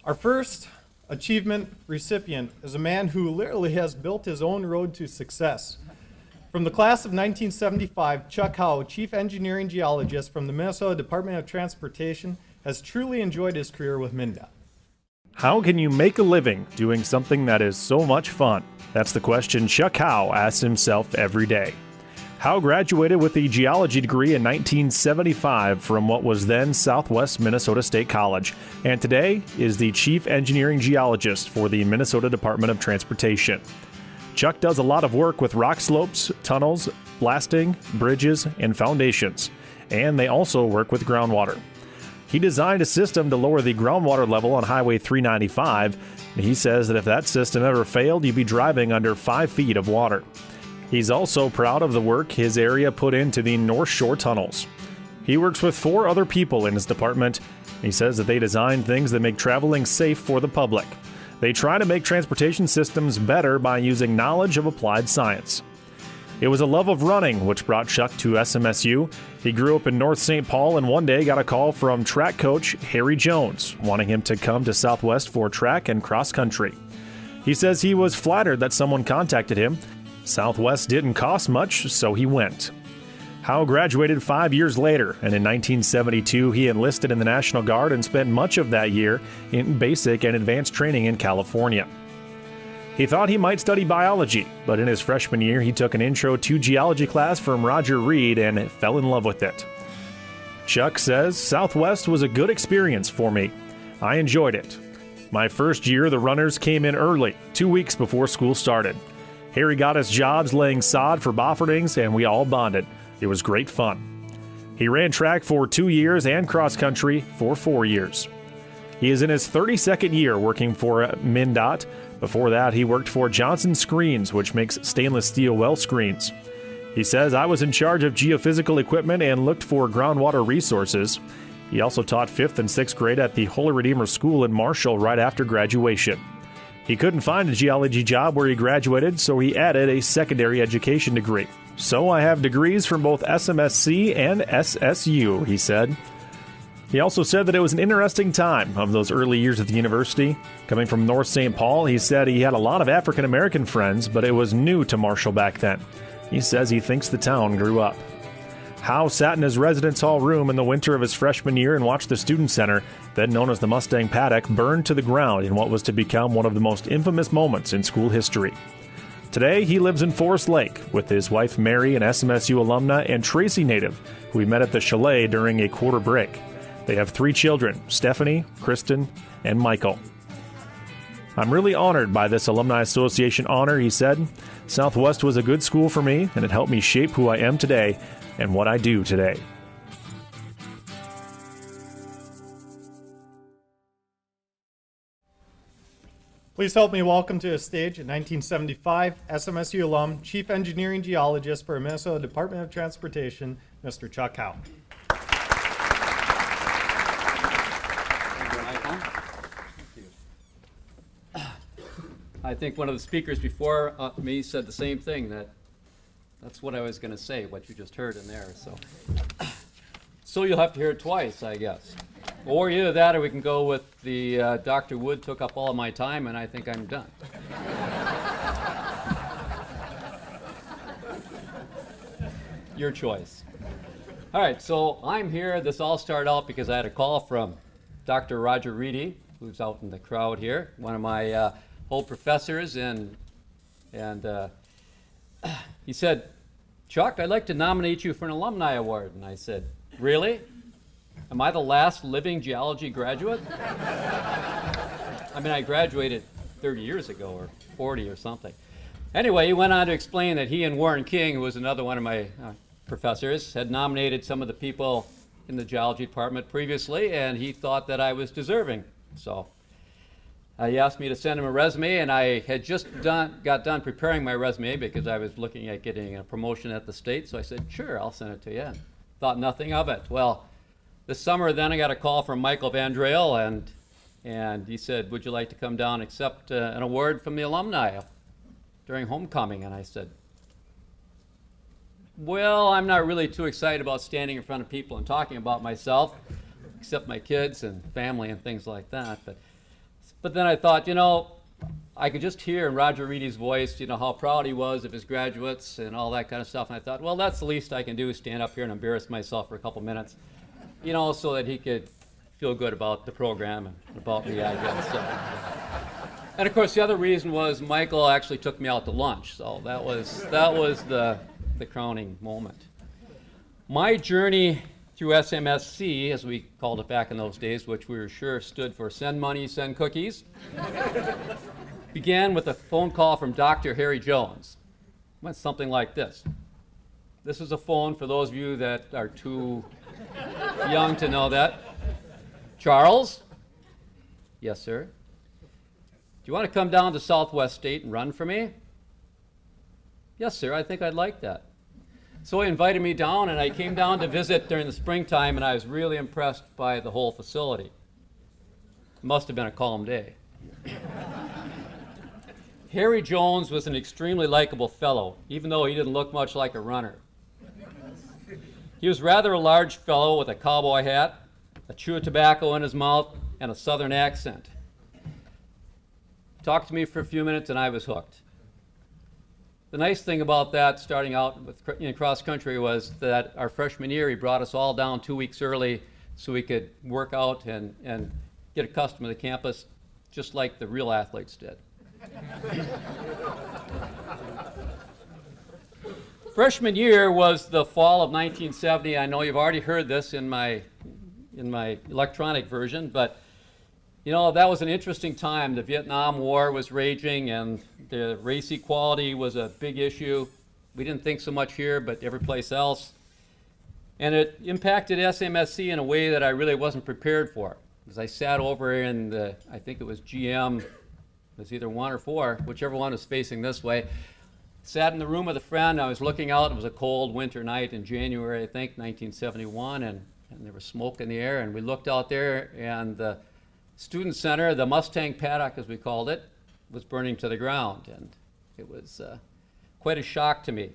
Our first achievement recipient is a man who literally has built his own road to success. From the class of 1975, Chuck Howe, Chief Engineering Geologist from the Minnesota Department of Transportation, has truly enjoyed his career with MnDOT. How can you make a living doing something that is so much fun? That's the question Chuck Howe asks himself every day. Howe graduated with a geology degree in 1975 from what was then Southwest Minnesota State College, and today is the Chief Engineering Geologist for the Minnesota Department of Transportation. Chuck does a lot of work with rock slopes, tunnels, blasting, bridges, and foundations, and they also work with groundwater. He designed a system to lower the groundwater level on Highway 395, and he says that if that system ever failed, you'd be driving under 5 feet of water. He's also proud of the work his area put into the North Shore tunnels. He works with 4 other people in his department. He says that they design things that make traveling safe for the public. They try to make transportation systems better by using knowledge of applied science. It was a love of running which brought Chuck to SMSU. He grew up in North St. Paul and one day got a call from track coach Harry Jones, wanting him to come to Southwest for track and cross country. He says he was flattered that someone contacted him. Southwest didn't cost much, so he went. Howe graduated 5 years later, and in 1972 he enlisted in the National Guard and spent much of that year in basic and advanced training in California. He thought he might study biology, but in his freshman year he took an intro to geology class from Roger Reed and fell in love with it. Chuck says, "Southwest was a good experience for me. I enjoyed it. My first year the runners came in early, 2 weeks before school started. Harry got us jobs laying sod for Bofferdings and we all bonded. It was great fun." He ran track for 2 years and cross country for 4 years. He is in his 32nd year working for MnDOT. Before that, he worked for Johnson Screens, which makes stainless steel well screens. He says, "I was in charge of geophysical equipment and looked for groundwater resources." He also taught 5th and 6th grade at the Holy Redeemer School in Marshall right after graduation. He couldn't find a geology job where he graduated, so he added a secondary education degree. "So I have degrees from both SMSC and SSU," he said. He also said that it was an interesting time of those early years at the university. Coming from North St. Paul, he said he had a lot of African American friends, but it was new to Marshall back then. He says he thinks the town grew up. Howe sat in his residence hall room in the winter of his freshman year and watched the Student Center, then known as the Mustang Paddock, burn to the ground in what was to become one of the most infamous moments in school history. Today, he lives in Forest Lake with his wife Mary, an SMSU alumna, and Tracy native, who he met at the chalet during a quarter break. They have 3 children, Stephanie, Kristen, and Michael. "I'm really honored by this Alumni Association honor," he said. "Southwest was a good school for me, and it helped me shape who I am today and what I do today." Please help me welcome to the stage, in 1975, SMSU alum, Chief Engineering Geologist for Minnesota Department of Transportation, Mr. Chuck Howe. I think one of the speakers before me said the same thing, that's what I was going to say, what you just heard in there. So you'll have to hear it twice, I guess. Or either that, or we can go with the Dr. Wood took up all of my time and I think I'm done. Your choice. All right, so I'm here. This all started out because I had a call from Dr. Roger Reedy, who's out in the crowd here, one of my old professors, and he said, "Chuck, I'd like to nominate you for an alumni award." And I said, "Really? Am I the last living geology graduate?" I mean, I graduated 30 years ago, or 40 or something. Anyway, he went on to explain that he and Warren King, who was another one of my professors, had nominated some of the people in the geology department previously, and he thought that I was deserving. So he asked me to send him a resume, and I had just got done preparing my resume because I was looking at getting a promotion at the state. So I said, "Sure, I'll send it to you." And thought nothing of it. Well, this summer then I got a call from Michael Vandrell, and he said, "Would you like to come down and accept an award from the alumni during homecoming?" And I said, "Well, I'm not really too excited about standing in front of people and talking about myself, except my kids and family and things like that." But But then I thought, I could just hear in Roger Reedy's voice, how proud he was of his graduates and all that kind of stuff. And I thought, well, that's the least I can do, stand up here and embarrass myself for a couple minutes, so that he could feel good about the program and about me, I guess. So. And of course, the other reason was Michael actually took me out to lunch. So that was the crowning moment. My journey through SMSC, as we called it back in those days, which we were sure stood for Send Money, Send Cookies, began with a phone call from Dr. Harry Jones. It went something like this. This is a phone for those of you that are too young to know that. Charles? Yes, sir. Do you want to come down to Southwest State and run for me? Yes, sir, I think I'd like that. So he invited me down, and I came down to visit during the springtime, and I was really impressed by the whole facility. It must have been a calm day. Harry Jones was an extremely likable fellow, even though he didn't look much like a runner. He was rather a large fellow with a cowboy hat, a chew of tobacco in his mouth, and a southern accent. Talked to me for a few minutes, and I was hooked. The nice thing about that, starting out in cross country, was that our freshman year, he brought us all down 2 weeks early so we could work out and get accustomed to the campus, just like the real athletes did. Freshman year was the fall of 1970. I know you've already heard this in my electronic version, but that was an interesting time. The Vietnam War was raging, and the race equality was a big issue. We didn't think so much here, but every place else. And it impacted SMSC in a way that I really wasn't prepared for. As I sat over in I think it was GM, it was either 1 or 4, whichever one was facing this way. Sat in the room with a friend. I was looking out. It was a cold winter night in January, I think, 1971, and there was smoke in the air. And we looked out there, and the student center, the Mustang paddock, as we called it, was burning to the ground. And it was quite a shock to me.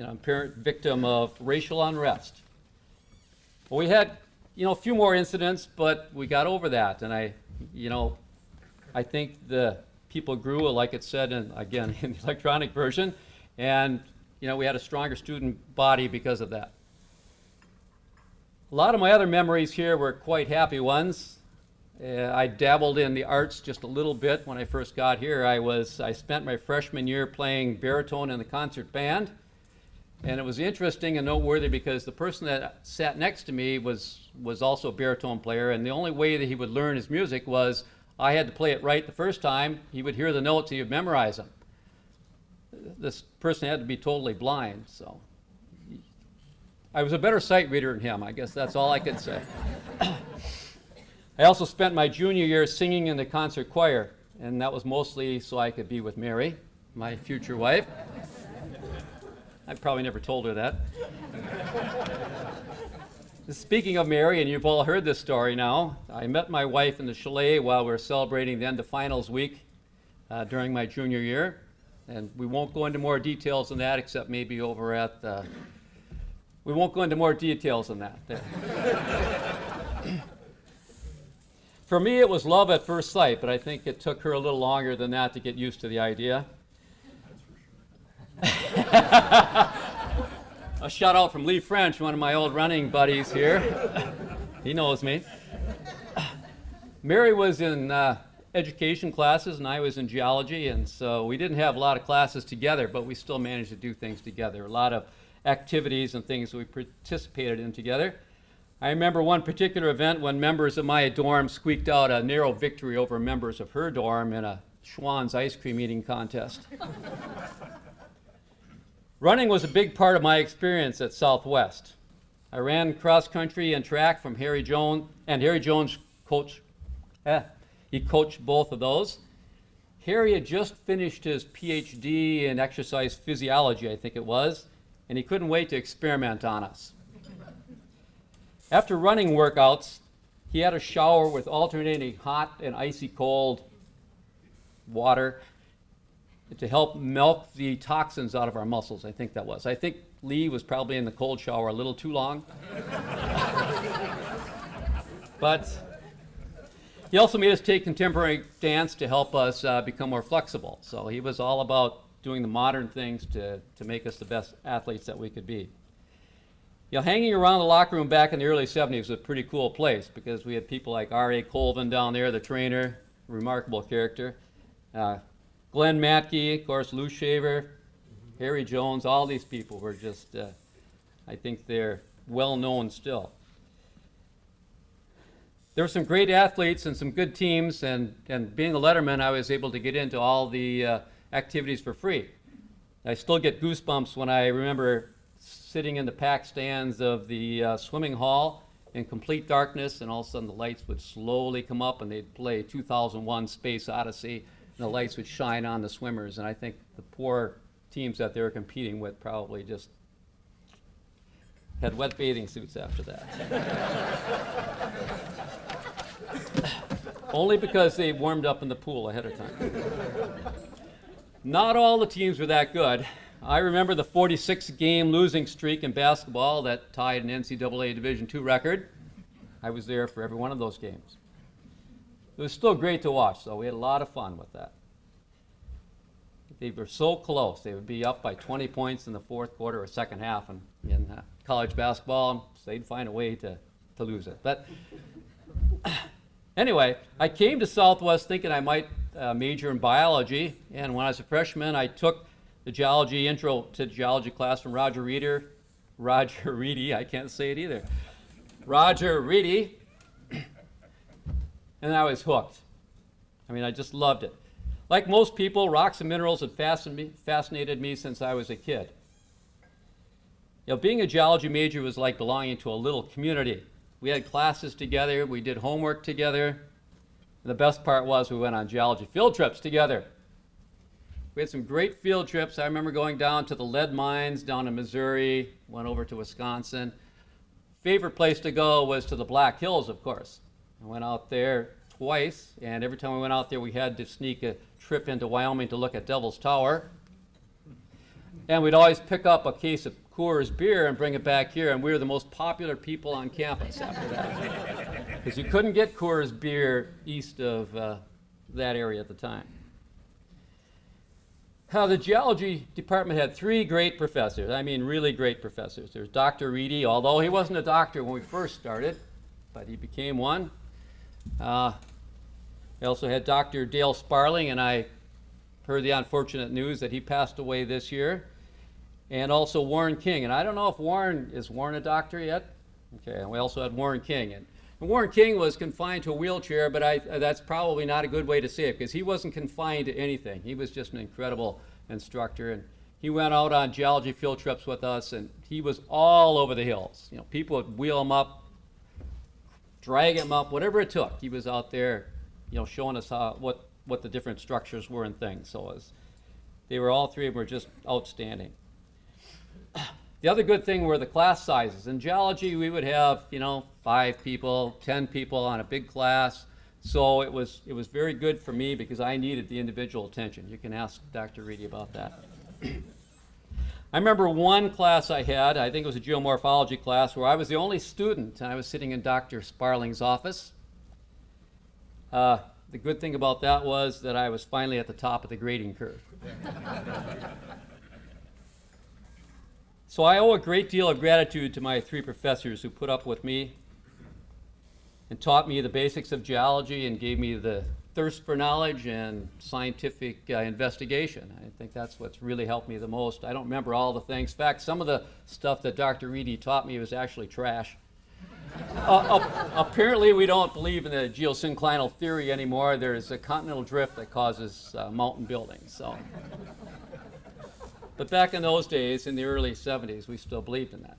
Apparent victim of racial unrest. Well, we had, a few more incidents, but we got over that. And I think the people grew, like it said, in the electronic version, and we had a stronger student body because of that. A lot of my other memories here were quite happy ones. I dabbled in the arts just a little bit when I first got here. I spent my freshman year playing baritone in the concert band, and it was interesting and noteworthy because the person that sat next to me was also a baritone player, and the only way that he would learn his music was I had to play it right the first time. He would hear the notes and he would memorize them. This person had to be totally blind, so I was a better sight reader than him. I guess that's all I could say. I also spent my junior year singing in the concert choir, and that was mostly so I could be with Mary, my future wife. I probably never told her that. Speaking of Mary, and you've all heard this story now, I met my wife in the chalet while we were celebrating the end of finals week during my junior year, and we won't go into more details than that, except maybe over at the... We won't go into more details than that. For me, it was love at first sight, but I think it took her a little longer than that to get used to the idea. A shout out from Lee French, one of my old running buddies here. He knows me. Mary was in education classes and I was in geology, and so we didn't have a lot of classes together, but we still managed to do things together. A lot of activities and things we participated in together. I remember one particular event when members of my dorm squeaked out a narrow victory over members of her dorm in a Schwann's ice cream eating contest. Running was a big part of my experience at Southwest. I ran cross country and track from Harry Jones, and Harry Jones coached both of those. Harry had just finished his PhD in exercise physiology, I think it was, and he couldn't wait to experiment on us. After running workouts, he had a shower with alternating hot and icy cold water to help melt the toxins out of our muscles, I think that was. I think Lee was probably in the cold shower a little too long. But He also made us take contemporary dance to help us become more flexible. So he was all about doing the modern things to make us the best athletes that we could be. Hanging around the locker room back in the early 70s was a pretty cool place because we had people like R.A. Colvin down there, the trainer, remarkable character. Glenn Matke, of course, Lou Shaver, Harry Jones, all these people were just, I think they're well known still. There were some great athletes and some good teams, and being a letterman, I was able to get into all the activities for free. I still get goosebumps when I remember sitting in the packed stands of the swimming hall in complete darkness, and all of a sudden the lights would slowly come up and they'd play 2001 Space Odyssey, and the lights would shine on the swimmers, and I think the poor teams that they were competing with probably just had wet bathing suits after that. Only because they warmed up in the pool ahead of time. Not all the teams were that good. I remember the 46-game losing streak in basketball that tied an NCAA Division II record. I was there for every one of those games. It was still great to watch, though. We had a lot of fun with that. They were so close. They would be up by 20 points in the fourth quarter or second half in college basketball, so they'd find a way to lose it. But anyway, I came to Southwest thinking I might major in biology, and when I was a freshman, I took the intro to geology class from Roger Reedy, I can't say it either. Roger Reedy, and I was hooked. I mean, I just loved it. Like most people, rocks and minerals had fascinated me since I was a kid. Being a geology major was like belonging to a little community. We had classes together, we did homework together, and the best part was we went on geology field trips together. We had some great field trips. I remember going down to the lead mines down in Missouri, went over to Wisconsin. Favorite place to go was to the Black Hills, of course. I went out there twice, and every time we went out there, we had to sneak a trip into Wyoming to look at Devil's Tower. And we'd always pick up a case of Coors beer and bring it back here, and we were the most popular people on campus after that. Because you couldn't get Coors beer east of that area at the time. The geology department had three great professors. I mean, really great professors. There's Dr. Reedy, although he wasn't a doctor when we first started, but he became one. We also had Dr. Dale Sparling, and I heard the unfortunate news that he passed away this year. And also Warren King. And I don't know if is Warren a doctor yet? Okay, and we also had Warren King. And Warren King was confined to a wheelchair, but that's probably not a good way to say it, because he wasn't confined to anything. He was just an incredible instructor, and he went out on geology field trips with us, and he was all over the hills. People would wheel him up, drag him up, whatever it took. He was out there, showing us what the different structures were and things. So they were all three of them were just outstanding. The other good thing were the class sizes. In geology, we would have, 5 people, 10 people on a big class. So it was very good for me because I needed the individual attention. You can ask Dr. Reedy about that. I remember one class I had, I think it was a geomorphology class, where I was the only student, and I was sitting in Dr. Sparling's office. The good thing about that was that I was finally at the top of the grading curve. So I owe a great deal of gratitude to my 3 professors who put up with me and taught me the basics of geology and gave me the thirst for knowledge and scientific investigation. I think that's what's really helped me the most. I don't remember all the things. In fact, some of the stuff that Dr. Reedy taught me was actually trash. Apparently, we don't believe in the geosynclinal theory anymore. There's a continental drift that causes mountain buildings. So. But back in those days, in the early 70s, we still believed in that.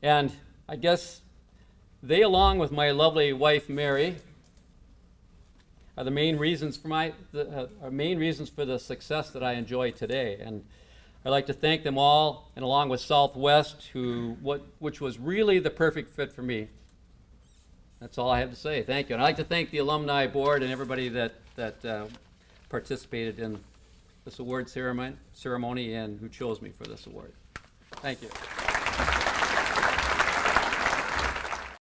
And I guess they, along with my lovely wife, Mary, are the main reasons for the success that I enjoy today. And I'd like to thank them all, and along with Southwest, which was really the perfect fit for me. That's all I have to say. Thank you. And I'd like to thank the Alumni Board and everybody that participated in this award ceremony and who chose me for this award. Thank you.